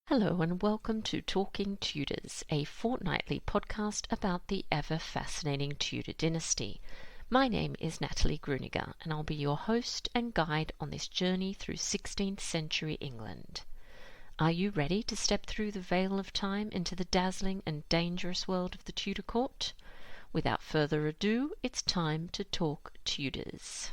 Hello and welcome to Talking Tudors, a fortnightly podcast about the ever-fascinating Tudor dynasty. My name is Natalie Grueninger and I'll be your host and guide on this journey through 16th century England. Are you ready to step through the veil of time into the dazzling and dangerous world of the Tudor court? Without further ado, it's time to talk Tudors.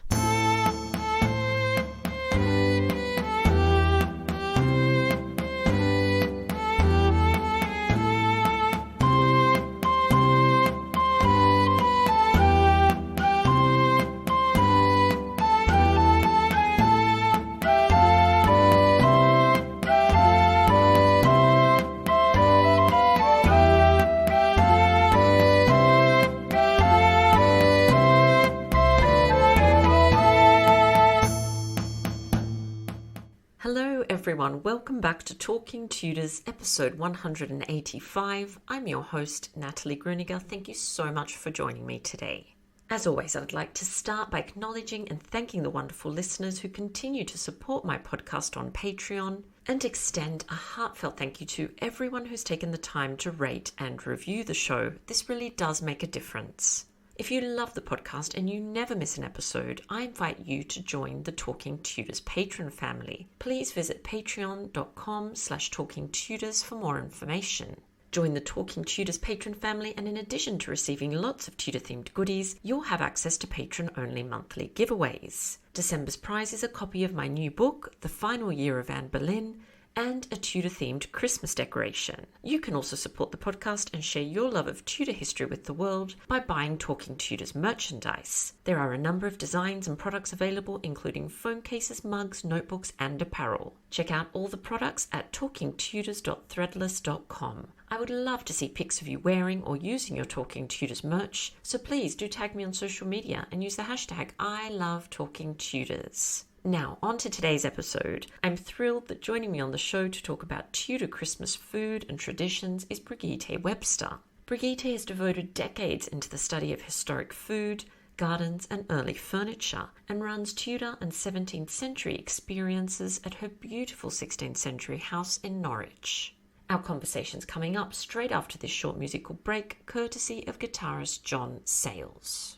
Hello everyone, welcome back to Talking Tudors, episode 185. I'm your host, Natalie Grueninger. Thank you so much for joining me today. As always, I'd like to start by acknowledging and thanking the wonderful listeners who continue to support my podcast on Patreon, and extend a heartfelt thank you to everyone who's taken the time to rate and review the show. This really does make a difference. If you love the podcast and you never miss an episode, I invite you to join the Talking Tudors patron family. Please visit patreon.com/talkingtudors for more information. Join the Talking Tudors patron family, and in addition to receiving lots of Tudor-themed goodies, you'll have access to patron-only monthly giveaways. December's prize is a copy of my new book, The Final Year of Anne Boleyn, and a Tudor-themed Christmas decoration. You can also support the podcast and share your love of Tudor history with the world by buying Talking Tudors merchandise. There are a number of designs and products available, including phone cases, mugs, notebooks, and apparel. Check out all the products at talkingtudors.threadless.com. I would love to see pics of you wearing or using your Talking Tudors merch, so please do tag me on social media and use the hashtag #ILoveTalkingTudors. Now, on to today's episode. I'm thrilled that joining me on the show to talk about Tudor Christmas food and traditions is Brigitte Webster. Brigitte has devoted decades into the study of historic food, gardens, and early furniture, and runs Tudor and 17th century experiences at her beautiful 16th century house in Norwich. Our conversation's coming up straight after this short musical break, courtesy of guitarist Jon Sayles.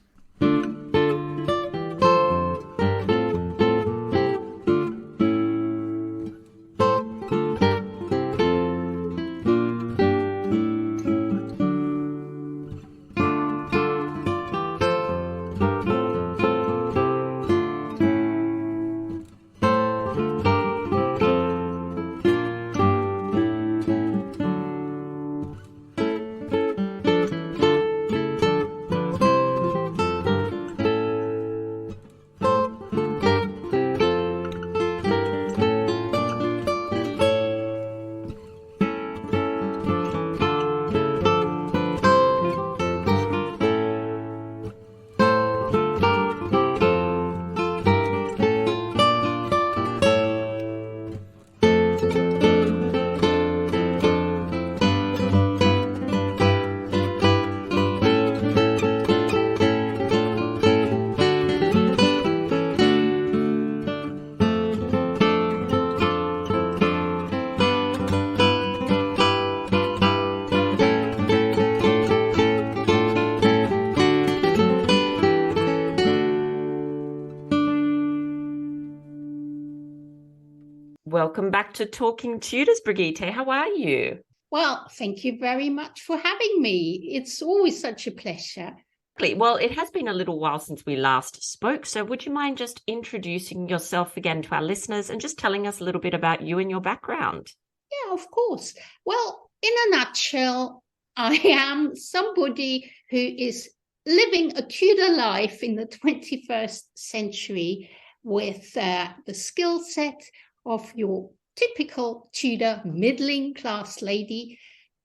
Welcome back to Talking Tudors, Brigitte. How are you? Well, thank you very much for having me. It's always such a pleasure. Well, it has been a little while since we last spoke, so would you mind just introducing yourself again to our listeners and just telling us a little bit about you and your background? Yeah, of course. Well, in a nutshell, I am somebody who is living a Tudor life in the 21st century with the skill set of your typical Tudor middling class lady,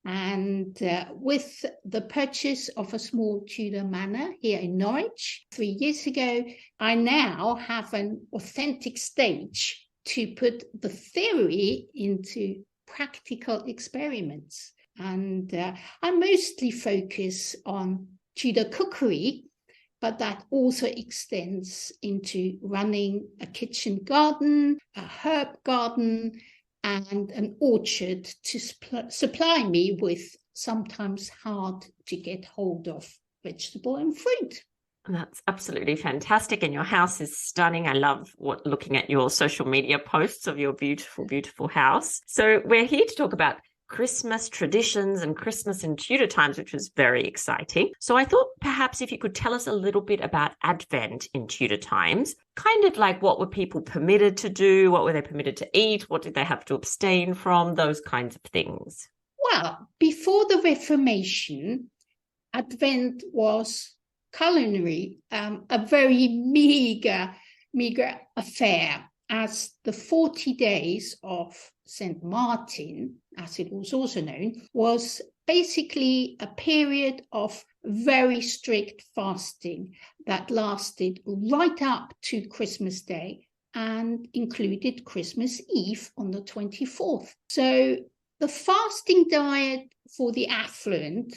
and with the purchase of a small Tudor manor here in Norwich 3 years ago, I now have an authentic stage to put the theory into practical experiments. And I mostly focus on Tudor cookery, but that also extends into running a kitchen garden, a herb garden, and an orchard to supply me with sometimes hard to get hold of vegetable and fruit. That's absolutely fantastic. And your house is stunning. I love looking at your social media posts of your beautiful, beautiful house. So we're here to talk about Christmas traditions and Christmas in Tudor times, which was very exciting. So I thought perhaps if you could tell us a little bit about Advent in Tudor times, kind of like what were people permitted to do? What were they permitted to eat? What did they have to abstain from? Those kinds of things. Well, before the Reformation, Advent was culinary, a very meager affair, as the 40 days of St. Martin, as it was also known, was basically a period of very strict fasting that lasted right up to Christmas Day and included Christmas Eve on the 24th. So the fasting diet for the affluent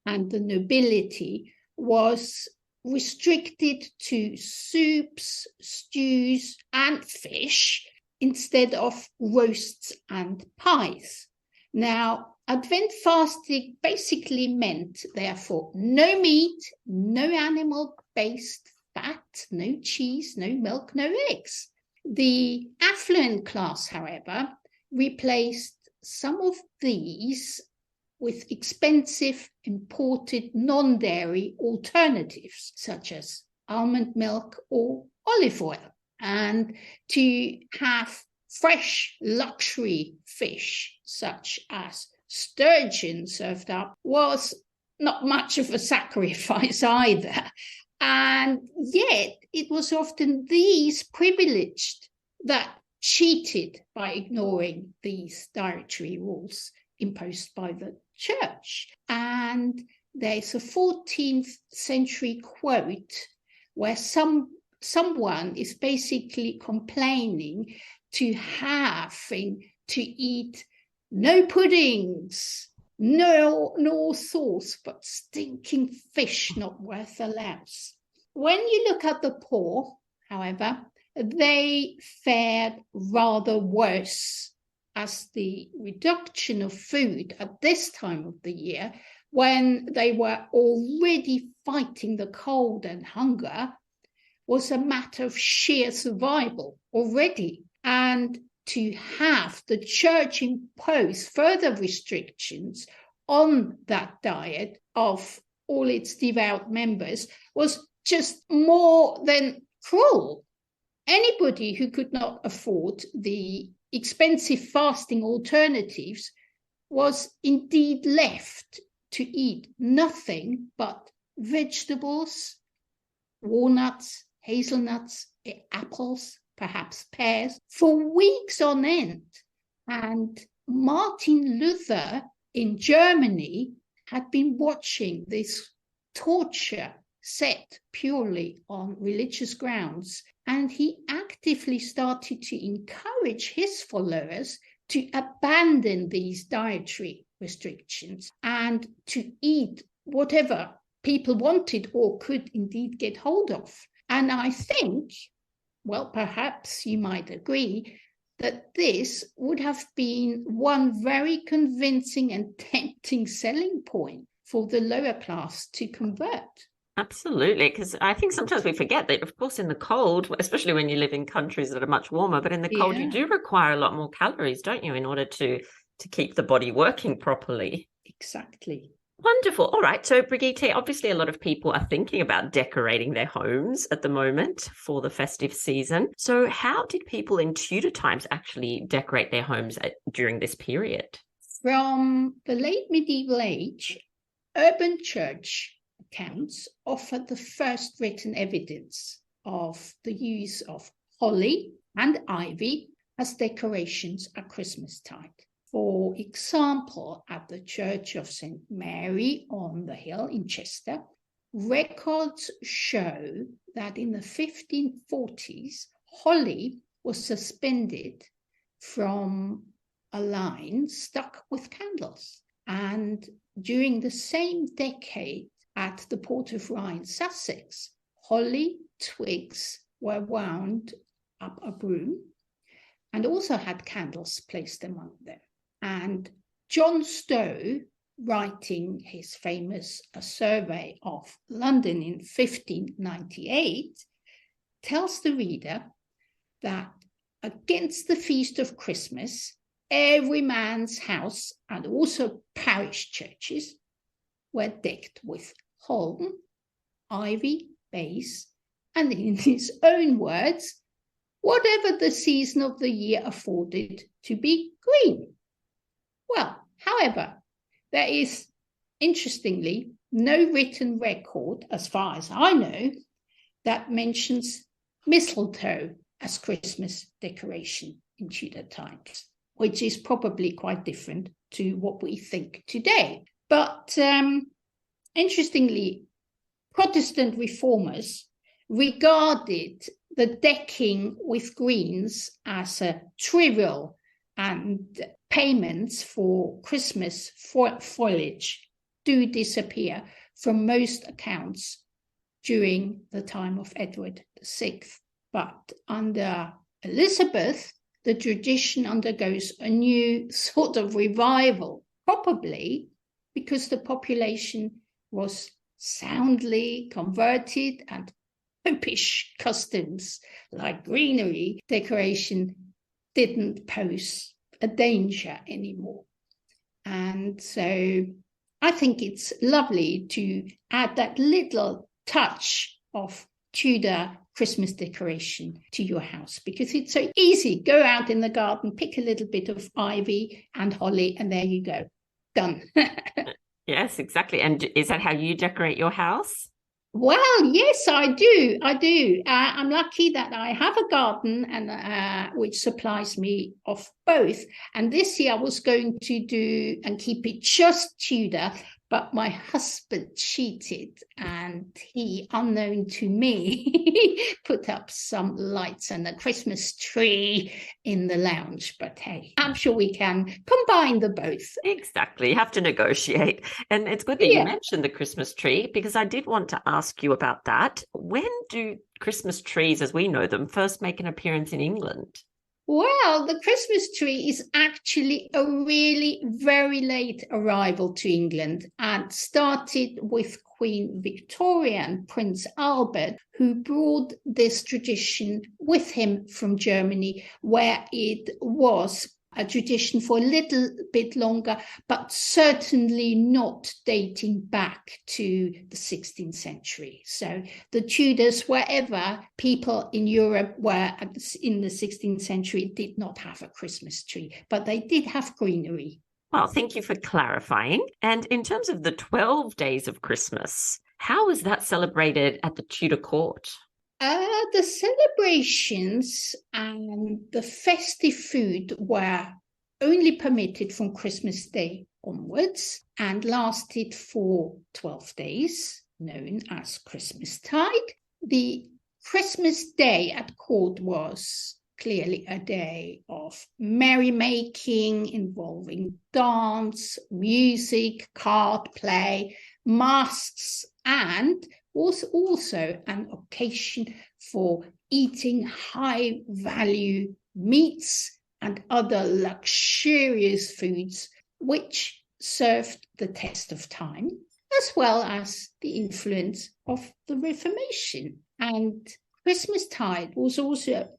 and the nobility was restricted to soups, stews, and fish instead of roasts and pies. Now, Advent fasting basically meant, therefore, no meat, no animal-based fat, no cheese, no milk, no eggs. The affluent class, however, replaced some of these with expensive imported non-dairy alternatives, such as almond milk or olive oil. And to have fresh luxury fish, such as sturgeon, served up was not much of a sacrifice either. And yet it was often these privileged that cheated by ignoring these dietary rules imposed by the church. And there's a 14th century quote where someone is basically complaining to having to eat no puddings, no sauce, but stinking fish not worth a louse. When you look at the poor, however, they fared rather worse, as the reduction of food at this time of the year, when they were already fighting the cold and hunger, was a matter of sheer survival already. And to have the church impose further restrictions on that diet of all its devout members was just more than cruel. Anybody who could not afford the expensive fasting alternatives was indeed left to eat nothing but vegetables, walnuts, hazelnuts, apples, perhaps pears, for weeks on end. And Martin Luther in Germany had been watching this torture set purely on religious grounds, and he actively started to encourage his followers to abandon these dietary restrictions and to eat whatever people wanted or could indeed get hold of. And I think, well, perhaps you might agree, that this would have been one very convincing and tempting selling point for the lower class to convert. Absolutely, because I think sometimes we forget that, of course, in the cold, especially when you live in countries that are much warmer, but in the cold, you do require a lot more calories, don't you, in order to keep the body working properly. Exactly. Wonderful. All right. So, Brigitte, obviously a lot of people are thinking about decorating their homes at the moment for the festive season. So how did people in Tudor times actually decorate their homes during this period? From the late medieval age, urban church accounts offered the first written evidence of the use of holly and ivy as decorations at Christmas time. For example, at the Church of St. Mary on the Hill in Chester, records show that in the 1540s, holly was suspended from a line stuck with candles. And during the same decade, at the Port of Rye in Sussex, holly twigs were wound up a broom, and also had candles placed among them. And John Stowe, writing his famous survey of London in 1598, tells the reader that against the feast of Christmas, every man's house and also parish churches were decked with holm, ivy, baize, and in his own words, whatever the season of the year afforded to be green. Well, however, there is, interestingly, no written record, as far as I know, that mentions mistletoe as Christmas decoration in Tudor times, which is probably quite different to what we think today. But interestingly, Protestant reformers regarded the decking with greens as a trivial, and payments for Christmas foliage do disappear from most accounts during the time of Edward VI. But under Elizabeth, the tradition undergoes a new sort of revival, probably because the population was soundly converted and Popish customs like greenery decoration didn't pose a danger anymore. And so I think it's lovely to add that little touch of Tudor Christmas decoration to your house, because it's so easy. Go out in the garden, pick a little bit of ivy and holly, and there you go. Done. Yes, exactly. And is that how you decorate your house? Well, yes, I do. I'm lucky that I have a garden and which supplies me of both. And this year I was going to do and keep it just Tudor, but my husband cheated and he, unknown to me, put up some lights and a Christmas tree in the lounge. But hey, I'm sure we can combine the both. Exactly. You have to negotiate. And it's good that you mentioned the Christmas tree, because I did want to ask you about that. When do Christmas trees, as we know them, first make an appearance in England? Well, the Christmas tree is actually a really very late arrival to England and started with Queen Victoria and Prince Albert, who brought this tradition with him from Germany, where it was a tradition for a little bit longer, but certainly not dating back to the 16th century. So the Tudors, wherever people in Europe were in the 16th century, did not have a Christmas tree, but they did have greenery. Well, thank you for clarifying. And in terms of the 12 days of Christmas, how is that celebrated at the Tudor court? The celebrations and the festive food were only permitted from Christmas Day onwards and lasted for 12 days, known as Christmastide. The Christmas Day at court was clearly a day of merrymaking involving dance, music, card play, masks, and was also an occasion for eating high-value meats and other luxurious foods, which served the test of time, as well as the influence of the Reformation. And Christmastide was also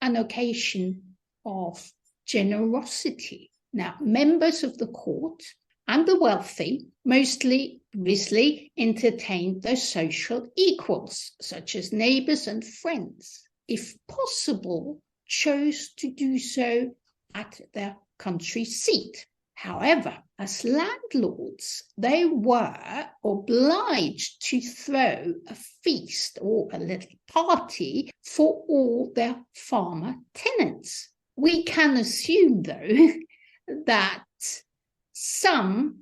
an occasion of generosity. Now, members of the court and the wealthy mostly, obviously, entertained their social equals, such as neighbors and friends, if possible, chose to do so at their country seat. However, as landlords, they were obliged to throw a feast or a little party for all their farmer tenants. We can assume, though, that some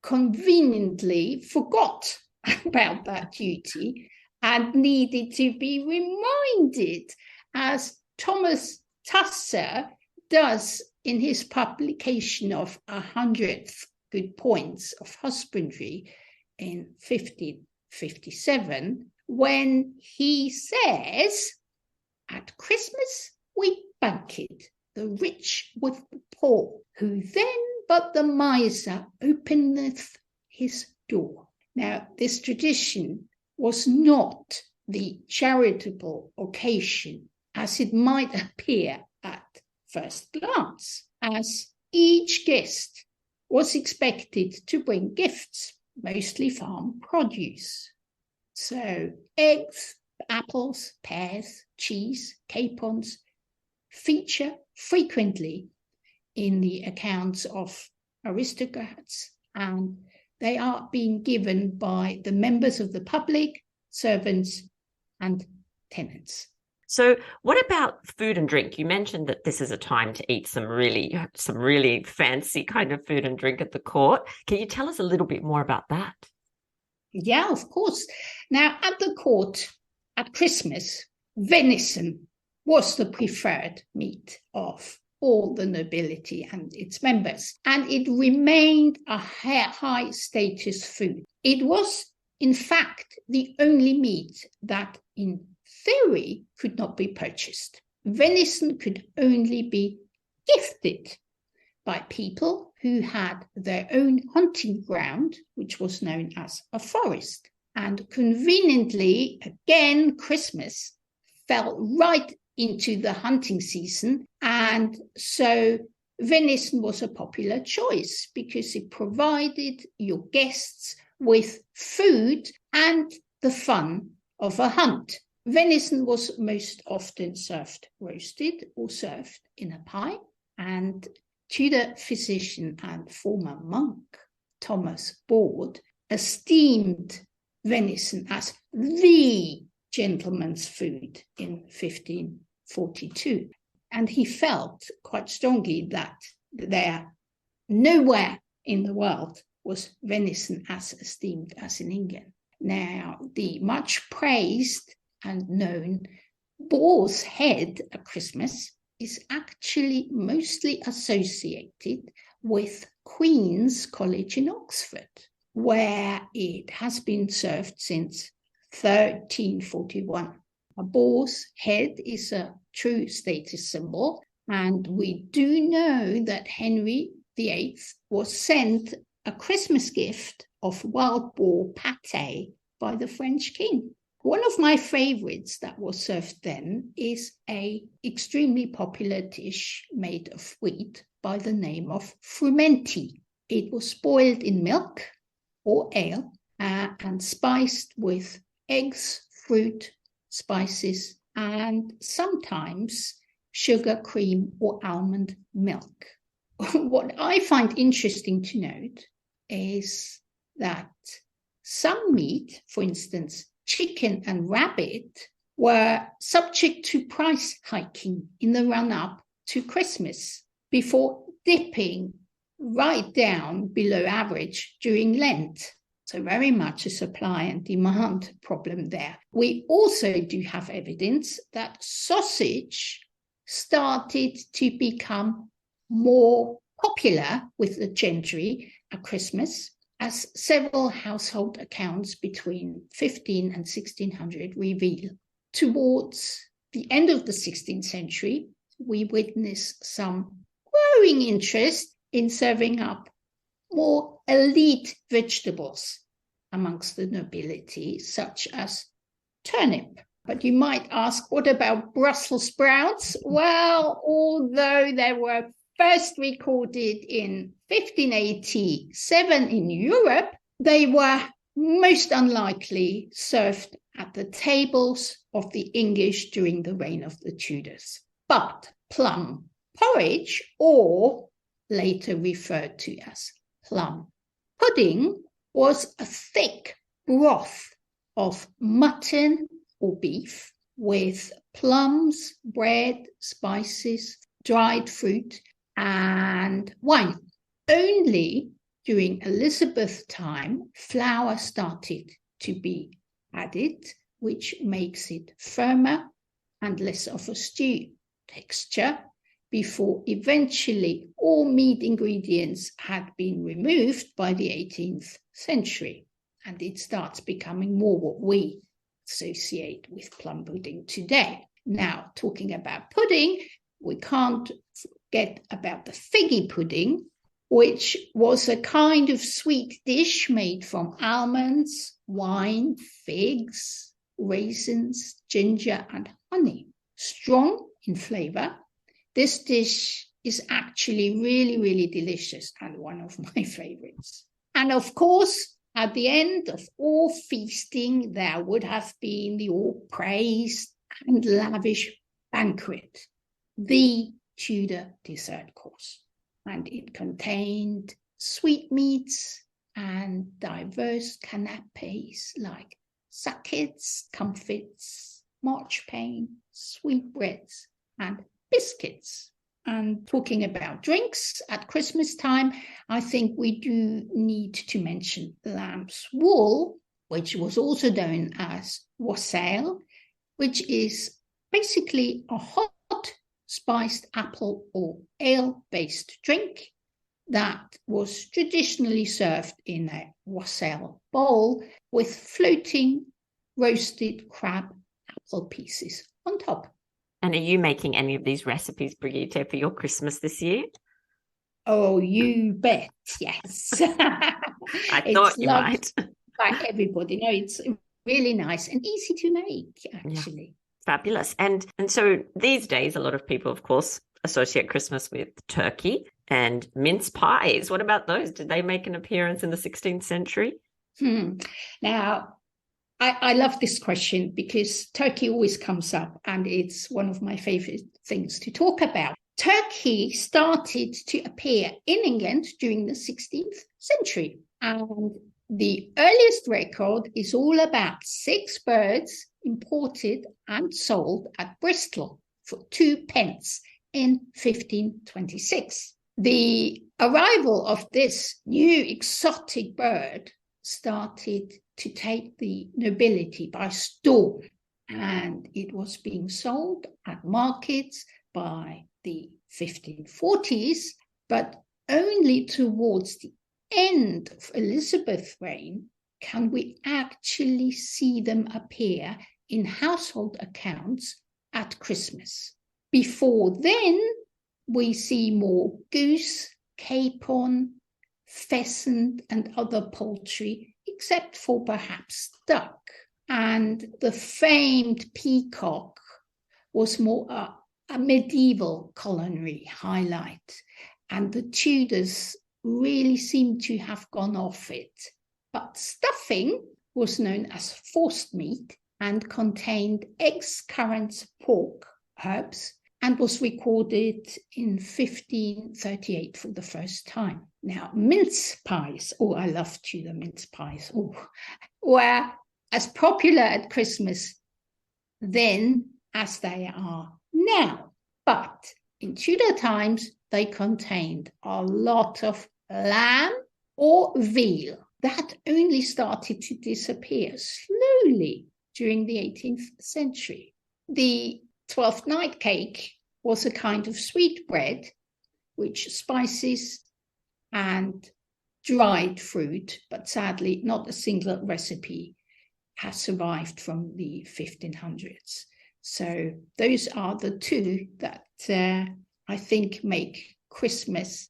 conveniently forgot about that duty and needed to be reminded, as Thomas Tusser does in his publication of 100 Good Points of Husbandry in 1557, when he says, at Christmas we banquet, the rich with the poor, who then but the miser openeth his door. Now, this tradition was not the charitable occasion as it might appear at first glance, as each guest was expected to bring gifts, mostly farm produce. So eggs, apples, pears, cheese, capons feature frequently in the accounts of aristocrats, and they are being given by the members of the public, servants, and tenants. So what about food and drink? You mentioned that this is a time to eat some really fancy kind of food and drink at the court. Can you tell us a little bit more about that? Yeah, of course. Now, at the court, at Christmas, venison was the preferred meat of all the nobility and its members, and it remained a high status food. It was, in fact, the only meat that, in theory, could not be purchased. Venison could only be gifted by people who had their own hunting ground, which was known as a forest. And conveniently, again, Christmas fell right into the hunting season, and so venison was a popular choice because it provided your guests with food and the fun of a hunt. Venison was most often served roasted or served in a pie, and Tudor physician and former monk Thomas Borde esteemed venison as the gentleman's food in 1542. And he felt quite strongly that there nowhere in the world was venison as esteemed as in England. Now, the much praised and known boar's head at Christmas is actually mostly associated with Queen's College in Oxford, where it has been served since 1341. A boar's head is a true status symbol, and we do know that Henry VIII was sent a Christmas gift of wild boar pate by the French king. One of my favorites that was served then is an extremely popular dish made of wheat by the name of frumenti. It was boiled in milk or ale and spiced with eggs, fruit, spices, and sometimes sugar, cream, or almond milk. What I find interesting to note is that some meat, for instance, chicken and rabbit, were subject to price hiking in the run-up to Christmas before dipping right down below average during Lent. So very much a supply and demand problem there. We also do have evidence that sausage started to become more popular with the gentry at Christmas, as several household accounts between 15 and 1600 reveal. Towards the end of the 16th century, we witness some growing interest in serving up more elite vegetables amongst the nobility, such as turnip. But you might ask, what about Brussels sprouts? Well, although they were first recorded in 1587 in Europe, they were most unlikely served at the tables of the English during the reign of the Tudors. But plum porridge, or later referred to as plum pudding, was a thick broth of mutton or beef with plums, bread, spices, dried fruit, and wine. Only during Elizabeth's time, flour started to be added, which makes it firmer and less of a stew texture, before eventually all meat ingredients had been removed by the 18th century, and it starts becoming more what we associate with plum pudding today. Now, talking about pudding, we can't forget about the figgy pudding, which was a kind of sweet dish made from almonds, wine, figs, raisins, ginger, and honey. Strong in flavor, this dish is actually really, really delicious and one of my favorites. And of course, at the end of all feasting, there would have been the all-praised and lavish banquet, the Tudor dessert course. And it contained sweetmeats and diverse canapes like sackets, comfits, marchpane, sweetbreads, and biscuits. And talking about drinks at Christmas time, I think we do need to mention lamb's wool, which was also known as wassail, which is basically a hot spiced apple or ale-based drink that was traditionally served in a wassail bowl with floating roasted crab apple pieces on top. And are you making any of these recipes, Brigitte, for your Christmas this year? Oh, you bet, yes. I thought you might. By everybody. No, it's really nice and easy to make, actually. Yeah. Fabulous. And so these days, a lot of people, of course, associate Christmas with turkey and mince pies. What about those? Did they make an appearance in the 16th century? Now, I love this question because turkey always comes up and it's one of my favorite things to talk about. Turkey started to appear in England during the 16th century. And the earliest record is all about 6 birds imported and sold at Bristol for 2 pence in 1526. The arrival of this new exotic bird started to take the nobility by storm, and it was being sold at markets by the 1540s, but only towards the end of Elizabeth's reign can we actually see them appear in household accounts at Christmas. Before then, we see more goose, capon, pheasant, and other poultry, except for perhaps duck. And the famed peacock was more a medieval culinary highlight. And the Tudors really seem to have gone off it. But stuffing was known as forced meat and contained eggs, currants, pork, herbs, and was recorded in 1538 for the first time. Now, mince pies, I love Tudor mince pies, were as popular at Christmas then as they are now. But in Tudor times, they contained a lot of lamb or veal. That only started to disappear slowly during the 18th century. The 12th night cake was a kind of sweet bread, which spices and dried fruit, but sadly not a single recipe has survived from the 1500s. So those are the two that I think make Christmas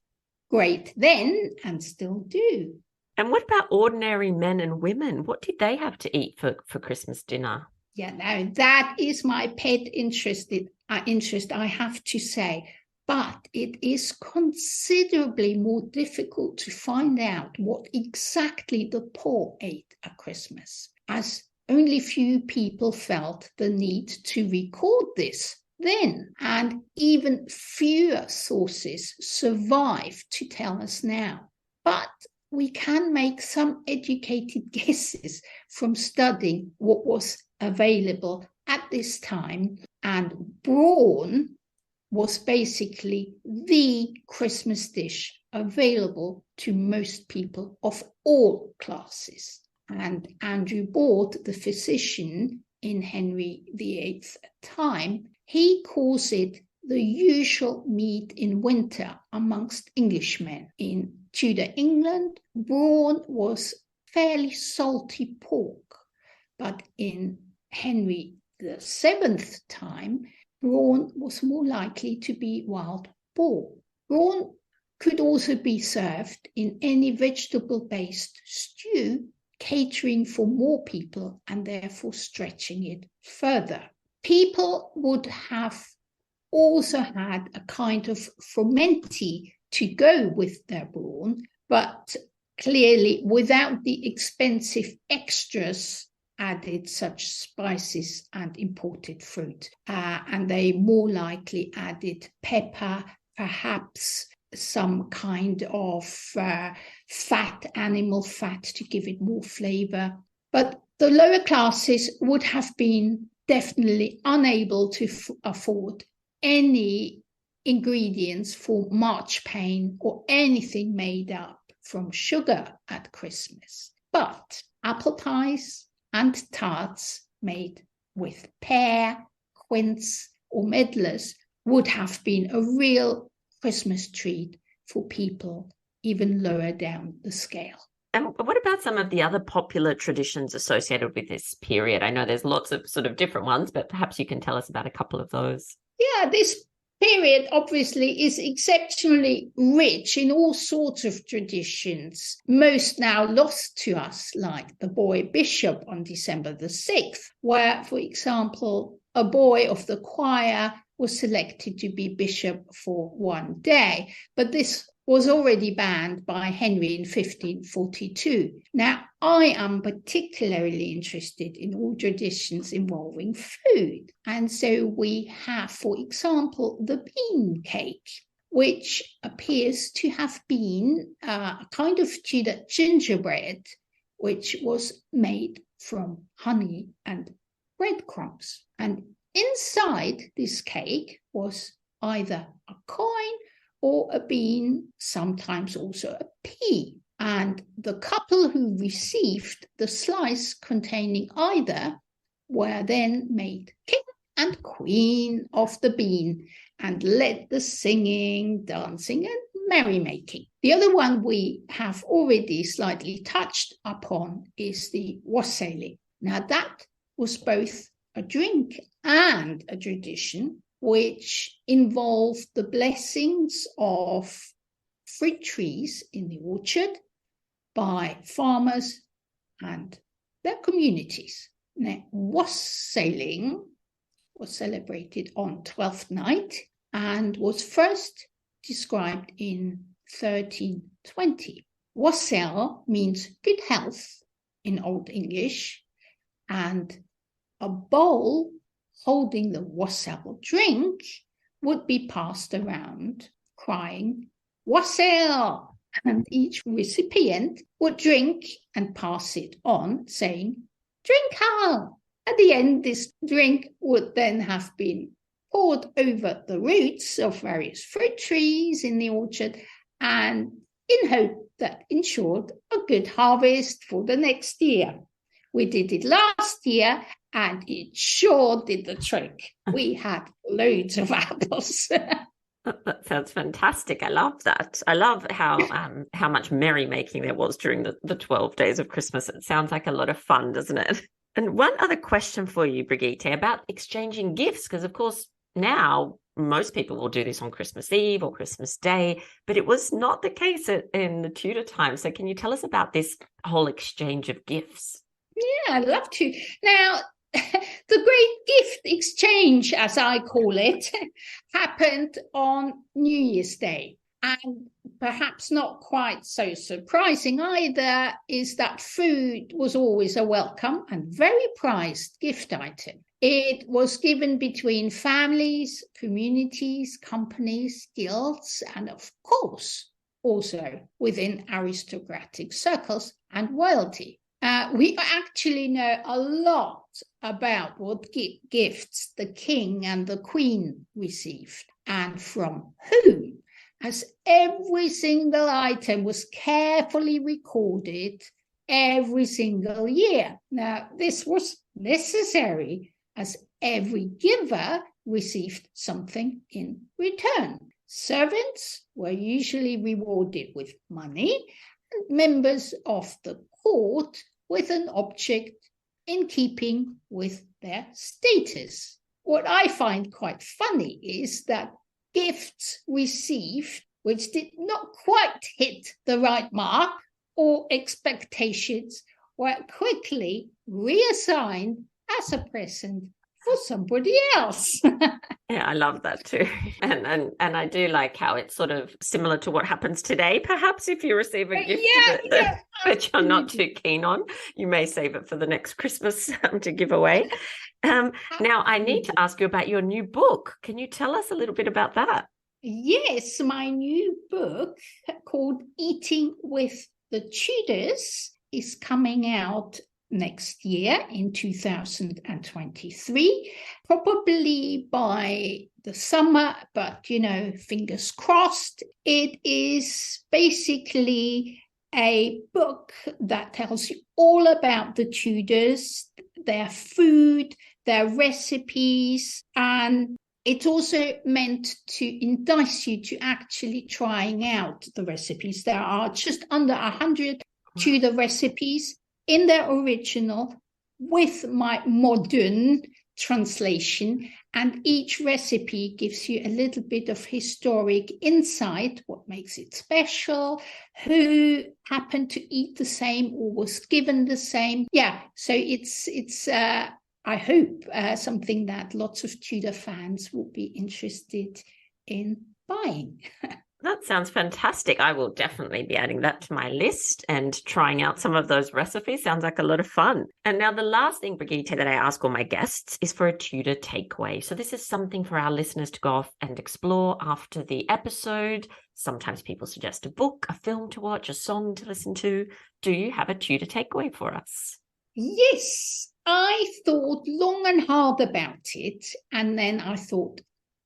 great then and still do. And what about ordinary men and women? What did they have to eat for Christmas dinner? Yeah, now that is my pet interest, I have to say. But it is considerably more difficult to find out what exactly the poor ate at Christmas, as only few people felt the need to record this then, and even fewer sources survive to tell us now. But we can make some educated guesses from studying what was available at this time, and brawn was basically the Christmas dish available to most people of all classes. And Andrew Bort, the physician in Henry VIII's time, he calls it the usual meat in winter amongst Englishmen. In Tudor England, brawn was fairly salty pork, but in Henry VII's time, brawn was more likely to be wild boar. Brawn could also be served in any vegetable-based stew, catering for more people and therefore stretching it further. People would have also had a kind of frumenti to go with their brawn, but clearly without the expensive extras added, such spices and imported fruit. And they more likely added pepper, perhaps some kind of fat, animal fat, to give it more flavor. But the lower classes would have been definitely unable to afford any ingredients for marchpane or anything made up from sugar at Christmas. But apple pies and tarts made with pear, quince, or medlars would have been a real Christmas treat for people even lower down the scale. And what about some of the other popular traditions associated with this period? I know there's lots of sort of different ones, but perhaps you can tell us about a couple of those. Yeah, this period obviously is exceptionally rich in all sorts of traditions, most now lost to us, like the boy bishop on December the 6th, where, for example, a boy of the choir was selected to be bishop for one day, but this was already banned by Henry in 1542. Now, I am particularly interested in all traditions involving food. And so we have, for example, the bean cake, which appears to have been a kind of Tudor gingerbread, which was made from honey and breadcrumbs. And inside this cake was either a coin or a bean, sometimes also a pea. And the couple who received the slice containing either were then made king and queen of the bean and led the singing, dancing, and merrymaking. The other one we have already slightly touched upon is the wassailing. Now that was both a drink and a tradition which involved the blessings of fruit trees in the orchard by farmers and their communities. Now, wassailing was celebrated on Twelfth Night and was first described in 1320. Wassail means good health in Old English, and a bowl holding the wassail drink would be passed around crying, "Wassail!" And each recipient would drink and pass it on, saying, "Drink how?" At the end, this drink would then have been poured over the roots of various fruit trees in the orchard, and in hope that ensured a good harvest for the next year. We did it last year, and it sure did the trick. We had loads of apples. That sounds fantastic. I love that. I love how much merrymaking there was during the 12 days of Christmas. It sounds like a lot of fun, doesn't it? And one other question for you, Brigitte, about exchanging gifts, because of course now most people will do this on Christmas Eve or Christmas Day, but it was not the case in the Tudor time. So can you tell us about this whole exchange of gifts? Yeah, I'd love to. Now, the great gift exchange, as I call it, happened on New Year's Day. And perhaps not quite so surprising either is that food was always a welcome and very prized gift item. It was given between families, communities, companies, guilds, and of course, also within aristocratic circles and royalty. We actually know a lot about what gifts the king and the queen received and from whom, as every single item was carefully recorded every single year. Now, this was necessary as every giver received something in return. Servants were usually rewarded with money, and members of the court with an object in keeping with their status. what I find quite funny is that gifts received which did not quite hit the right mark or expectations were quickly reassigned as a present for somebody else. Yeah, I love that too. And I do like how it's sort of similar to what happens today. Perhaps if you receive a gift that you're not too keen on, you may save it for the next Christmas to give away. Now, I need to ask you about your new book. Can you tell us a little bit about that? Yes, my new book called Eating with the Tudors is coming out next year in 2023, probably by the summer, but fingers crossed. It is basically a book that tells you all about the Tudors, their food, their recipes, and it's also meant to entice you to actually trying out the recipes. There are just under 100 Tudor recipes in their original with my modern translation, and each recipe gives you a little bit of historic insight, what makes it special, who happened to eat the same or was given the same. Yeah, so it's I hope something that lots of Tudor fans will be interested in buying. That sounds fantastic. I will definitely be adding that to my list, and trying out some of those recipes sounds like a lot of fun. And now the last thing, Brigitte, that I ask all my guests is for a Tudor takeaway. So this is something for our listeners to go off and explore after the episode. Sometimes people suggest a book, a film to watch, a song to listen to. Do you have a Tudor takeaway for us? Yes, I thought long and hard about it, and then I thought,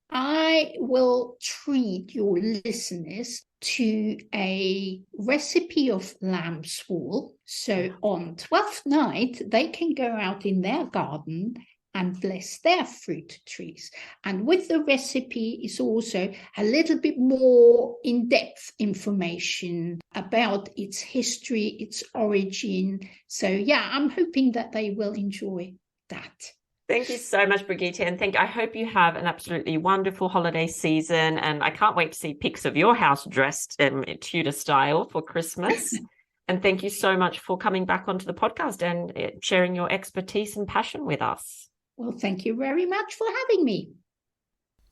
I will treat your listeners to a recipe of lamb's wool. So on 12th night, they can go out in their garden and bless their fruit trees. And with the recipe is also a little bit more in-depth information about its history, its origin. So yeah, I'm hoping that they will enjoy that. Thank you so much, Brigitte. And I hope you have an absolutely wonderful holiday season. And I can't wait to see pics of your house dressed in Tudor style for Christmas. And thank you so much for coming back onto the podcast and sharing your expertise and passion with us. Well, thank you very much for having me.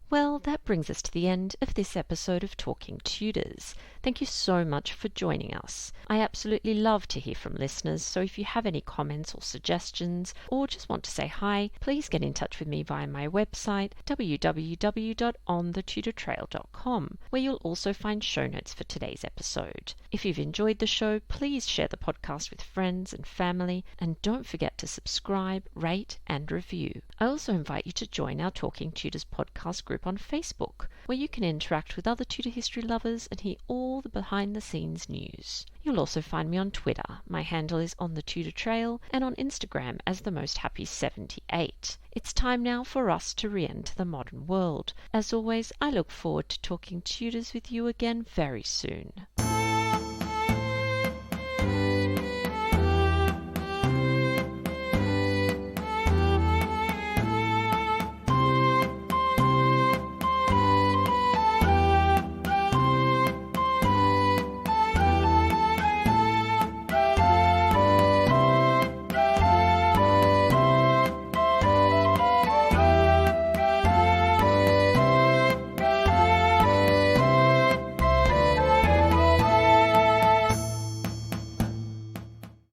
Well, that brings us to the end of this episode of Talking Tudors. Thank you so much for joining us. I absolutely love to hear from listeners, so if you have any comments or suggestions, or just want to say hi, please get in touch with me via my website, www.onthetudortrail.com, where you'll also find show notes for today's episode. If you've enjoyed the show, please share the podcast with friends and family, and don't forget to subscribe, rate, and review. I also invite you to join our Talking Tudors podcast group on Facebook, where you can interact with other Tudor history lovers and hear all the behind-the-scenes news. You'll also find me on Twitter. My handle is On The Tudor Trail, and on Instagram as The Most Happy 78. It's time now for us to re-enter the modern world. As always, I look forward to talking Tudors with you again very soon.